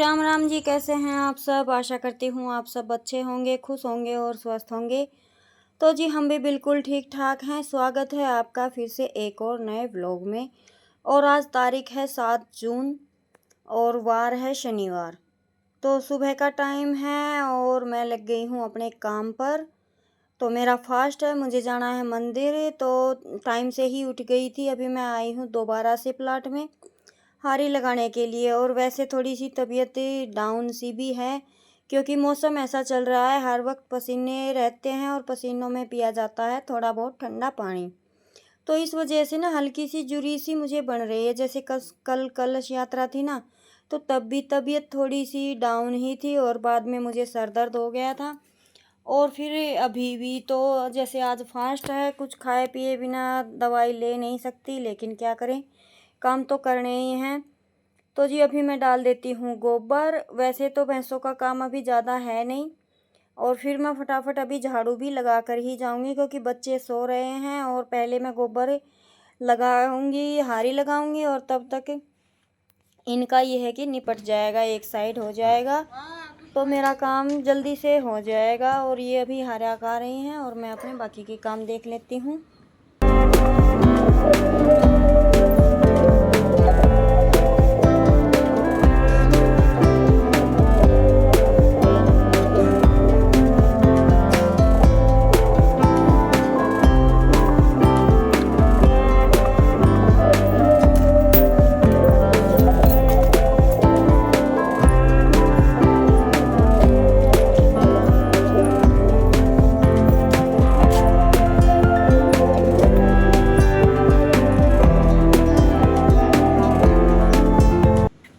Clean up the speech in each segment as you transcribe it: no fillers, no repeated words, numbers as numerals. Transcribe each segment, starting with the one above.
राम राम जी। कैसे हैं आप सब? आशा करती हूँ आप सब अच्छे होंगे, खुश होंगे और स्वस्थ होंगे। तो जी हम भी बिल्कुल ठीक ठाक हैं। स्वागत है आपका फिर से एक और नए व्लॉग में। और आज तारीख है 7 जून और वार है शनिवार। तो सुबह का टाइम है और मैं लग गई हूँ अपने काम पर। तो मेरा फास्ट है, मुझे जाना है मंदिर। तो टाइम से ही उठ गई थी। अभी मैं आई हूँ दोबारा से प्लाट में हारी लगाने के लिए। और वैसे थोड़ी सी तबीयत डाउन सी भी है क्योंकि मौसम ऐसा चल रहा है, हर वक्त पसीने रहते हैं और पसीनों में पिया जाता है थोड़ा बहुत ठंडा पानी। तो इस वजह से ना हल्की सी जुरी सी मुझे बन रही है। जैसे कल कलश यात्रा थी ना, तो तब भी तबीयत थोड़ी सी डाउन ही थी और बाद में मुझे सर दर्द हो गया था। और फिर अभी भी तो जैसे आज फास्ट है, कुछ खाए पिए बिना दवाई ले नहीं सकती, लेकिन क्या करें, काम तो करने ही हैं। तो जी अभी मैं डाल देती हूँ गोबर। वैसे तो भैंसों का काम अभी ज़्यादा है नहीं। और फिर मैं फटाफट अभी झाड़ू भी लगा कर ही जाऊँगी क्योंकि बच्चे सो रहे हैं। और पहले मैं गोबर लगाऊंगी, हारी लगाऊंगी और तब तक इनका ये है कि निपट जाएगा, एक साइड हो जाएगा तो मेरा काम जल्दी से हो जाएगा। और ये अभी हरा खा रही हैं और मैं अपने बाकी के काम देख लेती हूँ।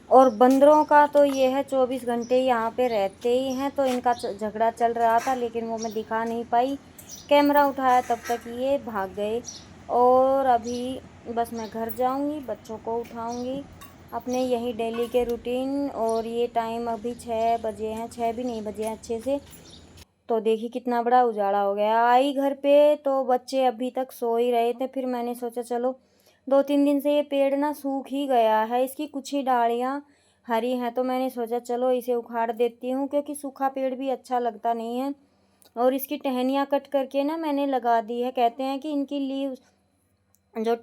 और बंदरों का तो ये है 24 घंटे यहाँ पे रहते ही हैं। तो इनका झगड़ा चल रहा था लेकिन वो मैं दिखा नहीं पाई। कैमरा उठाया तब तक ये भाग गए। और अभी बस मैं घर जाऊँगी, बच्चों को उठाऊँगी, अपने यही डेली के रूटीन। और ये टाइम अभी 6 बजे हैं, 6 भी नहीं बजे हैं अच्छे से। तो देखिए कितना बड़ा उजाला हो गया। आई घर पे तो बच्चे अभी तक सो ही रहे थे। फिर मैंने सोचा चलो, 2-3 दिन से ये पेड़ ना सूख ही गया है, इसकी कुछ ही डालियाँ हरी हैं। तो मैंने सोचा चलो इसे उखाड़ देती हूँ क्योंकि सूखा पेड़ भी अच्छा लगता नहीं है। और इसकी टहनियाँ कट करके ना मैंने लगा दी है। कहते हैं कि इनकी लीव्स जो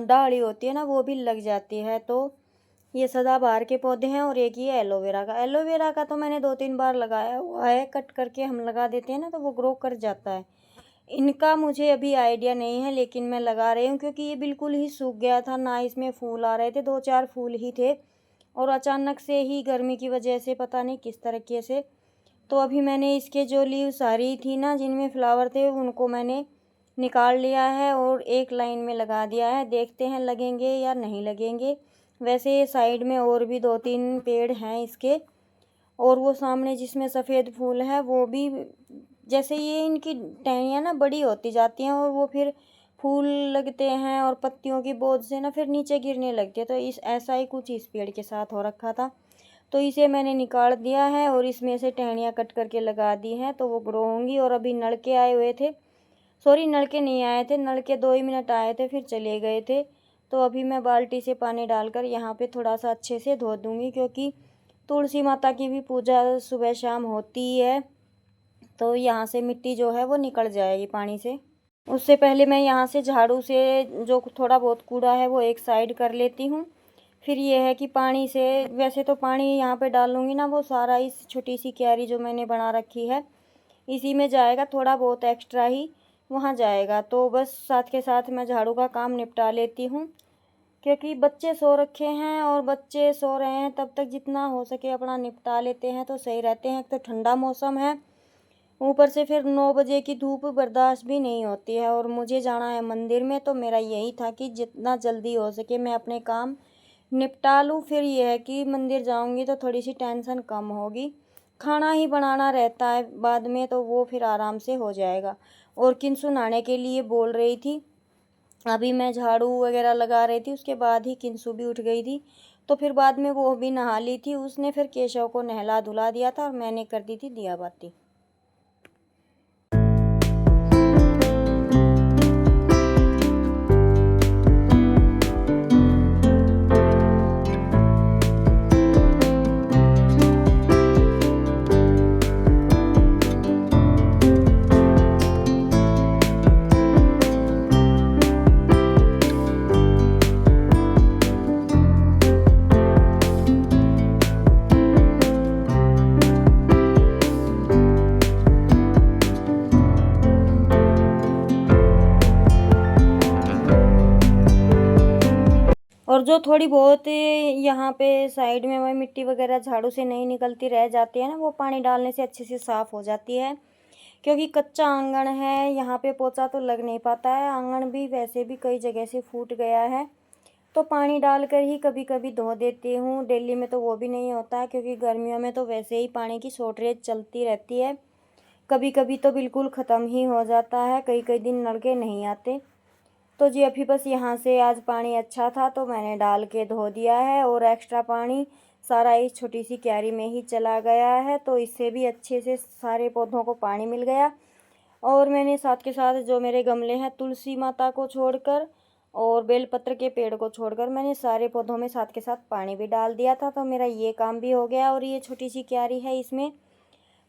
डाली होती है ना वो भी लग जाती है। तो ये सदाबहार के पौधे हैं और एक ये एलोवेरा का तो मैंने 2-3 बार लगाया हुआ है। कट करके हम लगा देते हैं ना तो वो ग्रो कर जाता है। इनका मुझे अभी आइडिया नहीं है लेकिन मैं लगा रही हूँ क्योंकि ये बिल्कुल ही सूख गया था, ना इसमें फूल आ रहे थे, 2-4 फूल ही थे। और अचानक से ही गर्मी की वजह से पता नहीं किस तरीके से, तो अभी मैंने इसके जो लीव्स हरी थी ना जिनमें फ्लावर थे उनको मैंने निकाल लिया है और एक लाइन में लगा दिया है। देखते हैं लगेंगे या नहीं लगेंगे। वैसे साइड में और भी 2-3 पेड़ हैं इसके। और वो सामने जिसमें सफ़ेद फूल है वो भी, जैसे ये इनकी टहनियाँ ना बड़ी होती जाती हैं और वो फिर फूल लगते हैं और पत्तियों की बोझ से ना फिर नीचे गिरने लगते हैं। तो इस ऐसा ही कुछ इस पेड़ के साथ हो रखा था। तो इसे मैंने निकाल दिया है और इसमें से टहनियाँ कट करके लगा दी हैं तो वो ग्रो होंगी। और अभी नलके आए हुए थे, सॉरी नलके नहीं आए थे, नलके 2 ही मिनट आए थे फिर चले गए थे। तो अभी मैं बाल्टी से पानी डालकर यहाँ पे थोड़ा सा अच्छे से धो दूँगी क्योंकि तुलसी माता की भी पूजा सुबह शाम होती है। तो यहाँ से मिट्टी जो है वो निकल जाएगी पानी से। उससे पहले मैं यहाँ से झाड़ू से जो थोड़ा बहुत कूड़ा है वो एक साइड कर लेती हूँ। फिर ये है कि पानी से, वैसे तो पानी यहाँ पे डालूँगी ना वो सारा इस छोटी सी क्यारी जो मैंने बना रखी है इसी में जाएगा, थोड़ा बहुत एक्स्ट्रा ही वहाँ जाएगा। तो बस साथ के साथ मैं झाड़ू का काम निपटा लेती हूँ क्योंकि बच्चे सो रखे हैं और बच्चे सो रहे हैं तब तक जितना हो सके अपना निपटा लेते हैं तो सही रहते हैं। तो ठंडा मौसम है, ऊपर से फिर 9 बजे की धूप बर्दाश्त भी नहीं होती है और मुझे जाना है मंदिर में। तो मेरा यही था कि जितना जल्दी हो सके मैं अपने काम निपटा लूँ। फिर ये है कि मंदिर जाऊँगी तो थोड़ी सी टेंशन कम होगी। खाना ही बनाना रहता है बाद में तो वो फिर आराम से हो जाएगा। और किंसु नहाने के लिए बोल रही थी, अभी मैं झाड़ू वगैरह लगा रही थी उसके बाद ही किंसु भी उठ गई थी। तो फिर बाद में वो भी नहा ली थी, उसने फिर केशव को नहला धुला दिया था और मैंने कर दी थी दिया बाती। और जो थोड़ी बहुत यहाँ पे साइड में वही मिट्टी वगैरह झाड़ू से नहीं निकलती रह जाती है ना, वो पानी डालने से अच्छे से साफ़ हो जाती है। क्योंकि कच्चा आंगन है, यहाँ पे पोछा तो लग नहीं पाता है। आंगन भी वैसे भी कई जगह से फूट गया है, तो पानी डालकर ही कभी कभी धो देती हूँ। डेली में तो वो भी नहीं होता है, क्योंकि गर्मियों में तो वैसे ही पानी की शॉर्टेज चलती रहती है। कभी कभी तो बिल्कुल ख़त्म ही हो जाता है, कई कई दिन नल के नहीं आते। तो जी अभी बस यहाँ से आज पानी अच्छा था तो मैंने डाल के धो दिया है, और एक्स्ट्रा पानी सारा इस छोटी सी क्यारी में ही चला गया है, तो इससे भी अच्छे से सारे पौधों को पानी मिल गया। और मैंने साथ के साथ जो मेरे गमले हैं, तुलसी माता को छोड़कर और बेलपत्र के पेड़ को छोड़कर मैंने सारे पौधों में साथ के साथ पानी भी डाल दिया था, तो मेरा ये काम भी हो गया। और ये छोटी सी क्यारी है, इसमें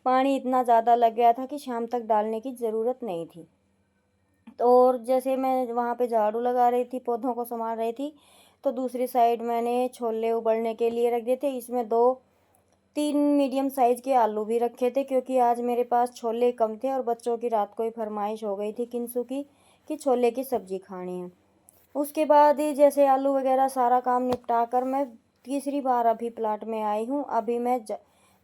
पानी इतना ज़्यादा लग गया था कि शाम तक डालने की ज़रूरत नहीं थी। तो और जैसे मैं वहाँ पे झाड़ू लगा रही थी, पौधों को संभाल रही थी, तो दूसरी साइड मैंने छोले उबलने के लिए रख दिए थे। इसमें 2-3 मीडियम साइज़ के आलू भी रखे थे, क्योंकि आज मेरे पास छोले कम थे और बच्चों की रात को ही फरमाइश हो गई थी किंसु की कि छोले की सब्ज़ी खानी है। उसके बाद ही जैसे आलू वगैरह सारा काम निपटा कर मैं तीसरी बार अभी प्लाट में आई हूँ। अभी मैं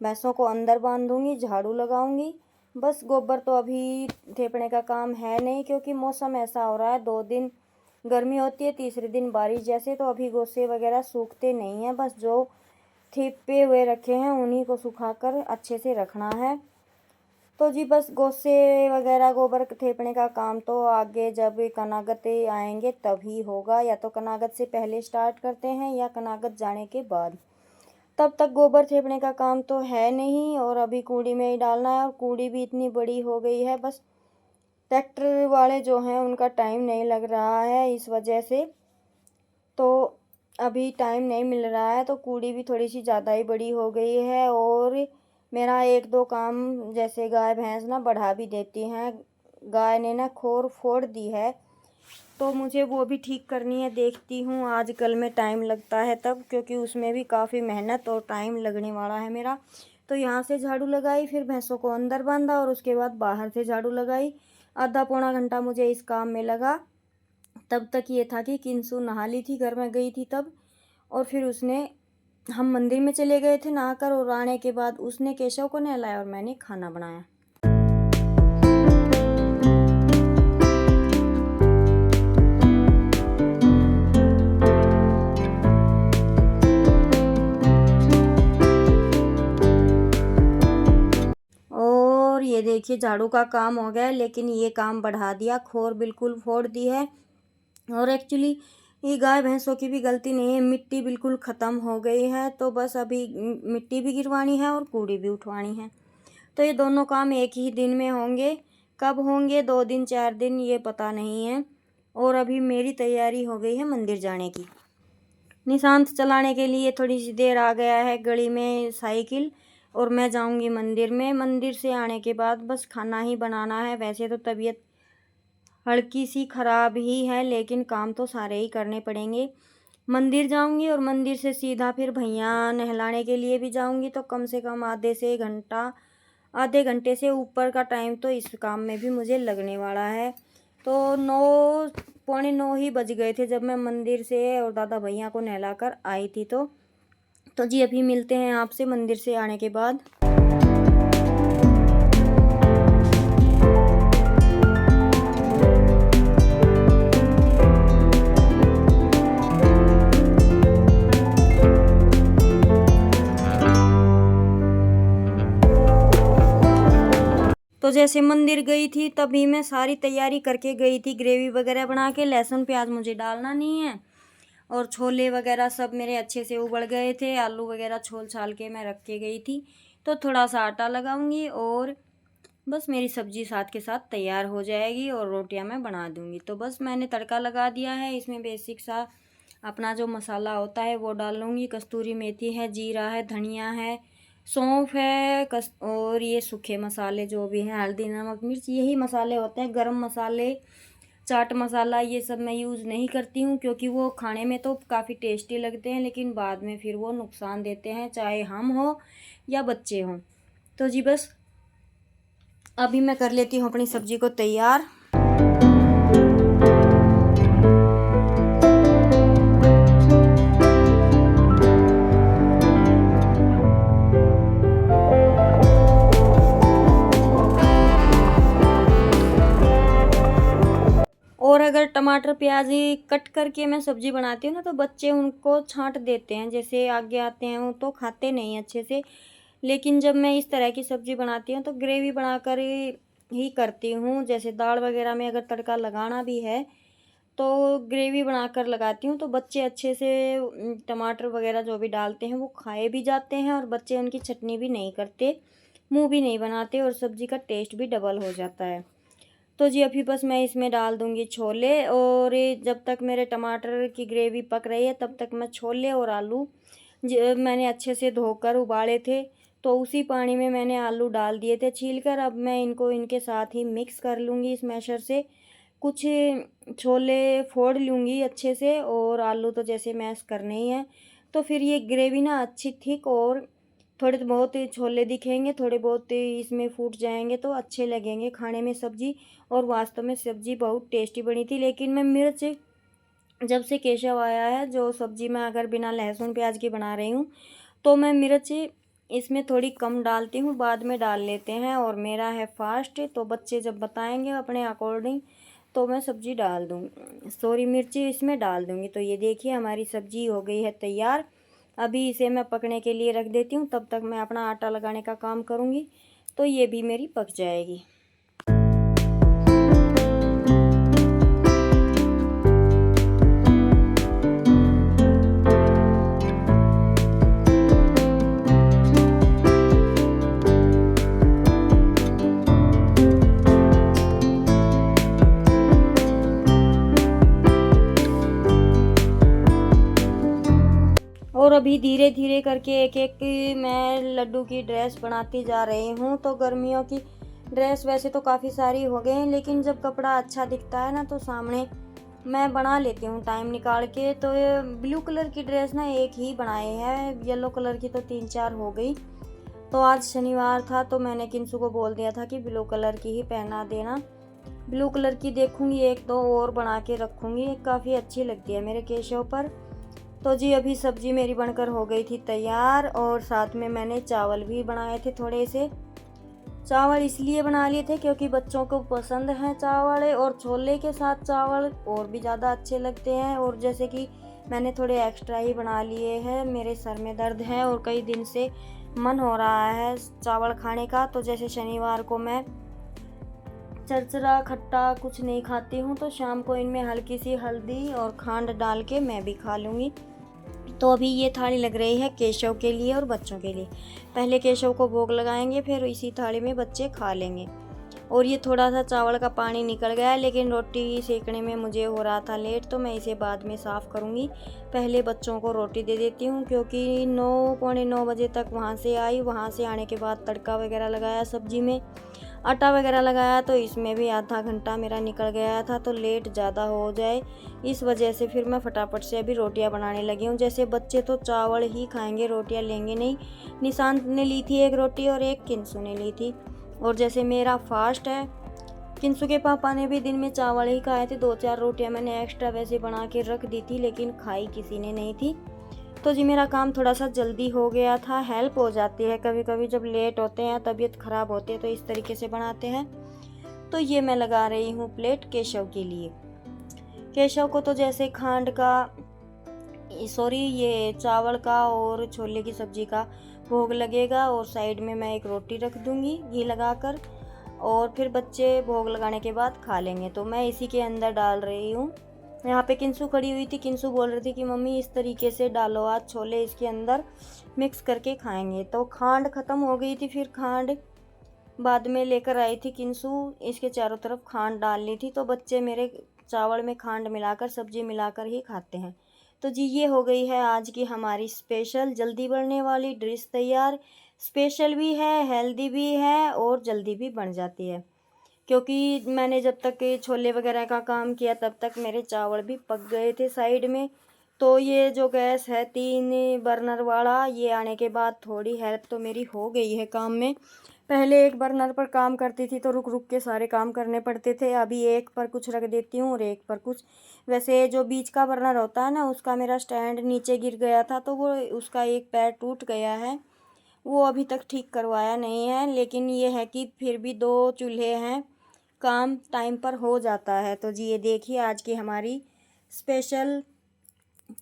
भैंसों को अंदर बांधूँगी, झाड़ू लगाऊँगी। बस गोबर तो अभी थेपने का काम है नहीं, क्योंकि मौसम ऐसा हो रहा है, 2 दिन गर्मी होती है, तीसरे दिन बारिश जैसे, तो अभी गोसे वगैरह सूखते नहीं हैं। बस जो थेपे हुए रखे हैं उन्हीं को सुखाकर अच्छे से रखना है। तो जी बस गोसे वगैरह गोबर थेपने का काम तो आगे जब कनागत आएंगे तभी होगा, या तो कनागत से पहले स्टार्ट करते हैं या कनागत जाने के बाद। तब तक गोबर थेपने का काम तो है नहीं, और अभी कूड़ी में ही डालना है। और कूड़ी भी इतनी बड़ी हो गई है, बस ट्रैक्टर वाले जो हैं उनका टाइम नहीं लग रहा है इस वजह से, तो अभी टाइम नहीं मिल रहा है, तो कूड़ी भी थोड़ी सी ज़्यादा ही बड़ी हो गई है। और मेरा 1-2 काम, जैसे गाय भैंस ना बढ़ा भी देती हैं, गाय ने ना खोर फोड़ दी है, तो मुझे वो भी ठीक करनी है। देखती हूँ आज कल में टाइम लगता है तब, क्योंकि उसमें भी काफ़ी मेहनत और टाइम लगने वाला है मेरा। तो यहाँ से झाड़ू लगाई, फिर भैंसों को अंदर बांधा, और उसके बाद बाहर से झाड़ू लगाई। आधा पौना घंटा मुझे इस काम में लगा। तब तक ये था कि किंसु नहा ली थी, घर में गई थी तब, और फिर उसने हम मंदिर में चले गए थे नहाकर, और आने के बाद उसने केशव को नहलाया और मैंने खाना बनाया। और ये देखिए झाड़ू का काम हो गया, लेकिन ये काम बढ़ा दिया, खोर बिल्कुल फोड़ दी है। और एक्चुअली ये गाय भैंसों की भी गलती नहीं है, मिट्टी बिल्कुल ख़त्म हो गई है, तो बस अभी मिट्टी भी गिरवानी है और कूड़ी भी उठवानी है। तो ये दोनों काम एक ही दिन में होंगे। कब होंगे, 2 दिन 4 दिन, ये पता नहीं है। और अभी मेरी तैयारी हो गई है मंदिर जाने की। निशांत चलाने के लिए थोड़ी सी देर आ गया है गली में साइकिल, और मैं जाऊंगी मंदिर में। मंदिर से आने के बाद बस खाना ही बनाना है। वैसे तो तबीयत हल्की सी ख़राब ही है, लेकिन काम तो सारे ही करने पड़ेंगे। मंदिर जाऊंगी और मंदिर से सीधा फिर भैया नहलाने के लिए भी जाऊंगी, तो कम से कम आधे घंटे से ऊपर का टाइम तो इस काम में भी मुझे लगने वाला है। तो 9-9:45 ही बज गए थे जब मैं मंदिर से और दादा भैया को नहलाकर आई थी। तो जी अभी मिलते हैं आपसे मंदिर से आने के बाद। तो जैसे मंदिर गई थी तभी मैं सारी तैयारी करके गई थी, ग्रेवी वगैरह बना के। लहसुन प्याज मुझे डालना नहीं है, और छोले वगैरह सब मेरे अच्छे से उबल गए थे। आलू वगैरह छोल छाल के मैं रख के गई थी। तो थोड़ा सा आटा लगाऊंगी और बस मेरी सब्ज़ी साथ के साथ तैयार हो जाएगी, और रोटियां मैं बना दूंगी। तो बस मैंने तड़का लगा दिया है। इसमें बेसिक सा अपना जो मसाला होता है वो डाल लूँगी। कस्तूरी मेथी है, जीरा है, धनिया है, सौंफ है, और ये सूखे मसाले जो भी हैं, हल्दी नमक मिर्च, यही मसाले होते हैं। गरम मसाले, चाट मसाला, ये सब मैं यूज़ नहीं करती हूँ, क्योंकि वो खाने में तो काफ़ी टेस्टी लगते हैं, लेकिन बाद में फिर वो नुकसान देते हैं, चाहे हम हो या बच्चे हों। तो जी बस अभी मैं कर लेती हूँ अपनी सब्ज़ी को तैयार। और अगर टमाटर प्याज कट करके मैं सब्ज़ी बनाती हूँ ना, तो बच्चे उनको छाँट देते हैं, जैसे आगे आते हैं वो तो खाते नहीं अच्छे से। लेकिन जब मैं इस तरह की सब्ज़ी बनाती हूँ तो ग्रेवी बनाकर ही करती हूँ। जैसे दाल वग़ैरह में अगर तड़का लगाना भी है तो ग्रेवी बनाकर लगाती हूँ, तो बच्चे अच्छे से टमाटर वग़ैरह जो भी डालते हैं वो खाए भी जाते हैं, और बच्चे उनकी चटनी भी नहीं करते, मुँह भी नहीं बनाते, और सब्ज़ी का टेस्ट भी डबल हो जाता है। तो जी अभी बस मैं इसमें डाल दूँगी छोले, और ये जब तक मेरे टमाटर की ग्रेवी पक रही है तब तक मैं छोले और आलू मैंने अच्छे से धोकर उबाले थे, तो उसी पानी में मैंने आलू डाल दिए थे छीलकर। अब मैं इनको इनके साथ ही मिक्स कर लूँगी इस मैशर से। कुछ छोले फोड़ लूँगी अच्छे से, और आलू तो जैसे मैश करने ही हैं। तो फिर ये ग्रेवी ना अच्छी थिक, और थोड़े बहुत छोले दिखेंगे, थोड़े बहुत इसमें फूट जाएँगे तो अच्छे लगेंगे खाने में सब्ज़ी। और वास्तव में सब्ज़ी बहुत टेस्टी बनी थी। लेकिन मैं मिर्च, जब से केशव आया है, जो सब्ज़ी मैं अगर बिना लहसुन प्याज की बना रही हूँ, तो मैं मिर्च इसमें थोड़ी कम डालती हूँ, बाद में डाल लेते हैं। और मेरा है फास्ट, तो बच्चे जब बताएँगे अपने अकॉर्डिंग तो मैं सब्ज़ी डाल सॉरी मिर्ची इसमें डाल दूँगी। तो ये देखिए हमारी सब्ज़ी हो गई है तैयार। अभी इसे मैं पकने के लिए रख देती हूँ, तब तक मैं अपना आटा लगाने का काम करूँगी, तो ये भी मेरी पक जाएगी। और अभी धीरे-धीरे करके एक-एक मैं लड्डू की ड्रेस बनाती जा रही हूँ। तो गर्मियों की ड्रेस वैसे तो काफ़ी सारी हो गई हैं, लेकिन जब कपड़ा अच्छा दिखता है ना तो सामने मैं बना लेती हूँ टाइम निकाल के। तो ये ब्लू कलर की ड्रेस ना एक ही बनाई है, येलो कलर की तो 3-4 हो गई। तो आज शनिवार था तो मैंने किंसु को बोल दिया था कि ब्लू कलर की ही पहना देना। ब्लू कलर की देखूँगी 1-2 और बना के रखूँगी, काफ़ी अच्छी लगती है मेरे केशों पर। तो जी अभी सब्ज़ी मेरी बनकर हो गई थी तैयार, और साथ में मैंने चावल भी बनाए थे थोड़े से। चावल इसलिए बना लिए थे क्योंकि बच्चों को पसंद है चावल, और छोले के साथ चावल और भी ज़्यादा अच्छे लगते हैं। और जैसे कि मैंने थोड़े एक्स्ट्रा ही बना लिए हैं, मेरे सर में दर्द है और कई दिन से मन हो रहा है चावल खाने का। तो जैसे शनिवार को मैं चरचरा खट्टा कुछ नहीं खाती हूँ, तो शाम को इनमें हल्की सी हल्दी और खांड डाल के मैं भी खा लूँगी। तो अभी ये थाली लग रही है केशव के लिए और बच्चों के लिए। पहले केशव को भोग लगाएंगे, फिर इसी थाली में बच्चे खा लेंगे। और ये थोड़ा सा चावल का पानी निकल गया है, लेकिन रोटी सेकने में मुझे हो रहा था लेट, तो मैं इसे बाद में साफ़ करूँगी। पहले बच्चों को रोटी दे देती हूँ, क्योंकि 9 पौने 9 बजे तक वहाँ से आई। वहाँ से आने के बाद तड़का वगैरह लगाया सब्ज़ी में, आटा वगैरह लगाया, तो इसमें भी आधा घंटा मेरा निकल गया था। तो लेट ज़्यादा हो जाए इस वजह से फिर मैं फटाफट से अभी रोटियां बनाने लगी हूँ। जैसे बच्चे तो चावल ही खाएंगे, रोटियां लेंगे नहीं। निशांत ने ली थी एक रोटी और एक किंसु ने ली थी। और जैसे मेरा फास्ट है, किंसु के पापा ने भी दिन में चावल ही खाए थे। 2-4 रोटियां मैंने एक्स्ट्रा वैसे बना के रख दी थी, लेकिन खाई किसी ने नहीं थी। तो जी मेरा काम थोड़ा सा जल्दी हो गया था। हेल्प हो जाती है कभी कभी, जब लेट होते हैं, तबीयत ख़राब होती है, तो इस तरीके से बनाते हैं। तो ये मैं लगा रही हूँ प्लेट केशव के लिए। केशव को तो जैसे खांड का, सॉरी ये चावल का और छोले की सब्ज़ी का भोग लगेगा, और साइड में मैं एक रोटी रख दूँगी घी लगाकर, और फिर बच्चे भोग लगाने के बाद खा लेंगे। तो मैं इसी के अंदर डाल रही हूँ। यहाँ पे किंसु खड़ी हुई थी, किंसु बोल रही थी कि मम्मी इस तरीके से डालो आज छोले, इसके अंदर मिक्स करके खाएंगे। तो खांड ख़त्म हो गई थी, फिर खांड बाद में लेकर आई थी किंसु, इसके चारों तरफ खांड डाल ली थी। तो बच्चे मेरे चावल में खांड मिलाकर, सब्जी मिलाकर ही खाते हैं। तो जी ये हो गई है आज की हमारी स्पेशल जल्दी बनने वाली डिश तैयार। स्पेशल भी है, हेल्दी भी है, और जल्दी भी बन जाती है, क्योंकि मैंने जब तक ये छोले वगैरह का काम किया तब तक मेरे चावल भी पक गए थे साइड में। तो ये जो गैस है 3 बर्नर वाला, ये आने के बाद थोड़ी हेल्प तो मेरी हो गई है काम में। पहले एक बर्नर पर काम करती थी तो रुक रुक के सारे काम करने पड़ते थे। अभी एक पर कुछ रख देती हूँ और एक पर कुछ। वैसे जो बीच का बर्नर होता है ना, उसका मेरा स्टैंड नीचे गिर गया था, तो वो उसका एक पैर टूट गया है, वो अभी तक ठीक करवाया नहीं है। लेकिन ये है कि फिर भी 2 चूल्हे हैं, काम टाइम पर हो जाता है। तो जी ये देखिए आज की हमारी स्पेशल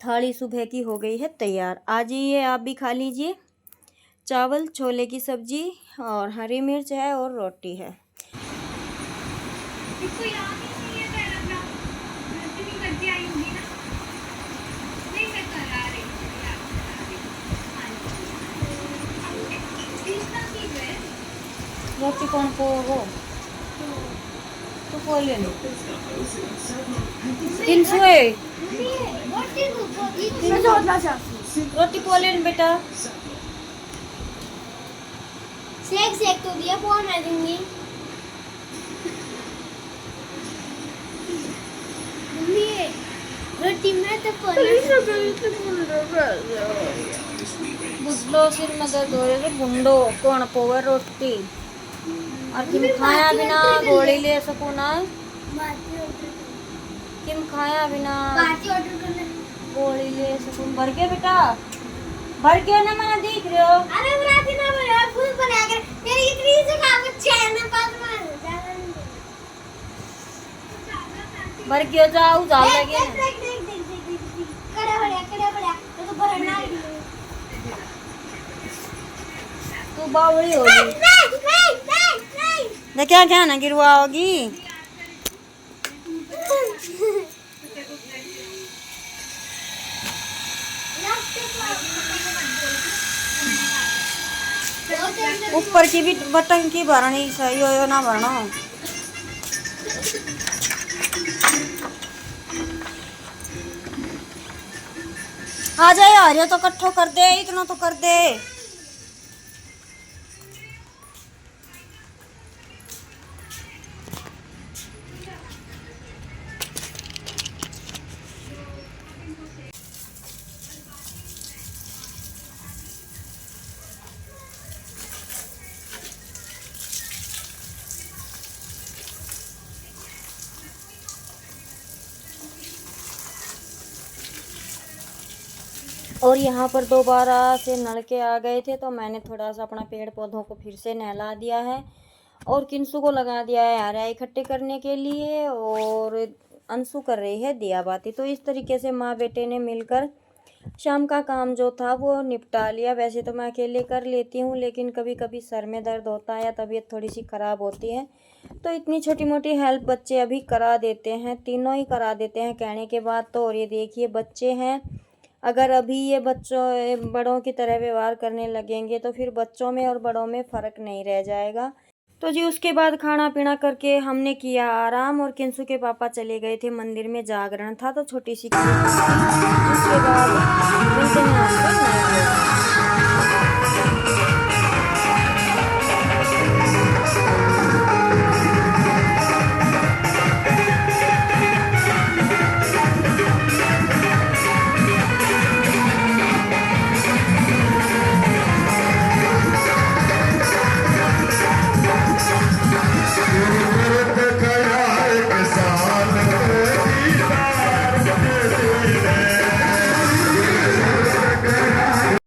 थाली सुबह की हो गई है तैयार। आज ये आप भी खा लीजिए। चावल, छोले की सब्जी और हरी मिर्च है और रोटी है। इसको याद ही नहीं है पहला अपना इतनी करती आई होगी ना। नहीं मैं करा रही हूँ याद करा रही हूँ। तीसरा की है रोटी कौन को वो तो बोले लो तीन सोए रोटी बोले बेटा। सेक सेक तो दिया फोन मैं दूंगी। मम्मी रोटी में तो बुझलो सिर में दर्द हो रहे गुंडो कौन पोवे रोटी और किम खाया बिना गोली ले सकूं ना। किम खाया बिना गोली ले सकूं। भर के बेटा भर के ना मैंने देख रहे हो। अरे बुराती ना बोलो फूल बना कर तेरी इतनी से कागज चैन पास में ज्यादा नहीं भर के जाओ जाल लगे कड़े बढ़िया तो भरना तू बावड़ी होगी नहीं क्या क्या ना गिरवाओगी। ऊपर की भी बटन की भरनी सही हो ना भरना। आ जाए आ रहे तो कट्ठो कर दे इतना तो कर दे। और यहाँ पर दोबारा से नलके आ गए थे तो मैंने थोड़ा सा अपना पेड़ पौधों को फिर से नहला दिया है और किंसू को लगा दिया है हरा इकट्ठे करने के लिए और अंशु कर रही है दिया बाती। तो इस तरीके से माँ बेटे ने मिलकर शाम का काम जो था वो निपटा लिया। वैसे तो मैं अकेले कर लेती हूँ लेकिन कभी कभी सर में दर्द होता है या तबीयत थोड़ी सी ख़राब होती है तो इतनी छोटी मोटी हेल्प बच्चे अभी करा देते हैं। तीनों ही करा देते हैं कहने के बाद तो। और ये देखिए बच्चे हैं अगर अभी ये बच्चों बड़ों की तरह व्यवहार करने लगेंगे तो फिर बच्चों में और बड़ों में फ़र्क नहीं रह जाएगा। तो जी उसके बाद खाना पीना करके हमने किया आराम और किंसू के पापा चले गए थे मंदिर में, जागरण था तो छोटी सी उसके बाद मिलते हैं आपसे नए।